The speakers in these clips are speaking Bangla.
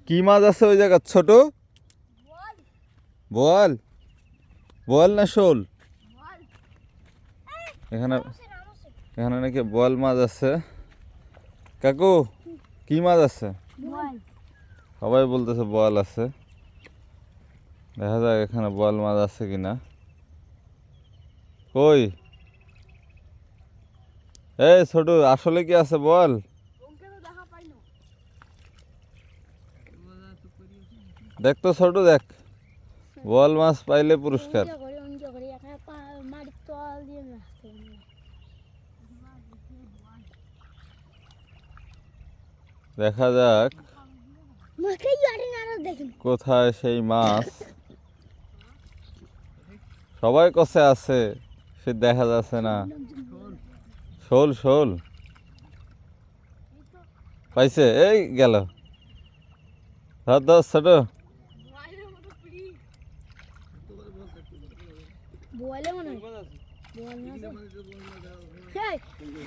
কি মাছ আছে ওই জায়গা? ছোট বোয়াল, বোয়াল না শোল? এখানে এখানে নাকি বোয়াল মাছ আছে। কাকু কি মাছ আছে? সবাই বলতেছে বোয়াল আছে। দেখা যাক এখানে বোয়াল মাছ আছে কিনা। কই এই ছোট, আসলে কি আছে বোয়াল? দেখ তো ছোট, দেখ, বোয়াল মাছ পাইলে পুরস্কার। দেখা যাক কোথায় সেই মাছ। সবাই কষে আছে, সে দেখা যাচ্ছে না। শোল, শোল পাইছে, এই গেল। ধর ধর ছোট,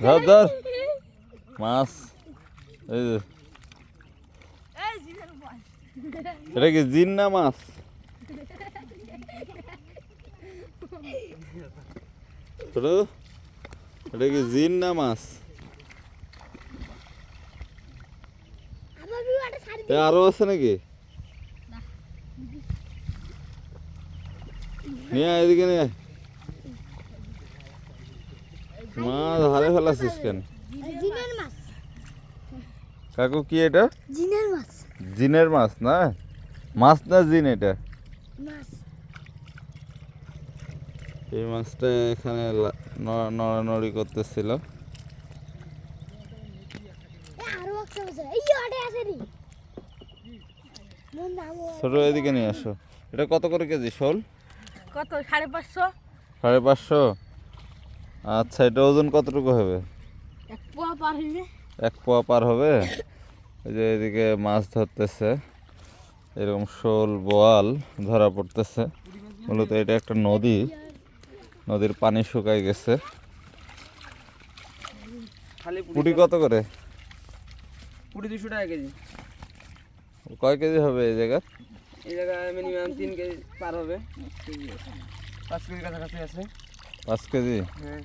ধর ধর মাছ। এই যে এটা কি জিন না মাছ? ছোট, এটা কি জিন না মাছ? আরো আছে নাকি? নিয়ে আয়, এদিকে নিয়ে আয়। মাছ হারে ফেলাছিস কেন কাকু? কি এটা? জিনের মাছ। জিনের মাছ না? মাছ না জিন এটা? এই মাছটা এখানে নড়ানড়ি করতেছিল। ছোট, এদিকে নিয়ে আসো। এটা কত করে কেজি শোল? কত? 550। 550? আচ্ছা, এটা ওজন কতটুকু হবে? 1 পোয়া পার হইবে। 1 পোয়া পার হবে। এই যে এদিকে মাছ ধরতেছে, এরকম শোল বোয়াল ধরা পড়তেছে। মূলত এটা একটা নদী, নদীর পানি শুকাই গেছে। পুঁটি কত করে? পুরি 200 টাকা কেজি। কয় কেজি হবে এই জায়গা? এই জায়গায় মিনিমাম 3 কেজি পার হবে। 5 কেজি কাছাকাছি আছে। 5 কেজি? হ্যাঁ।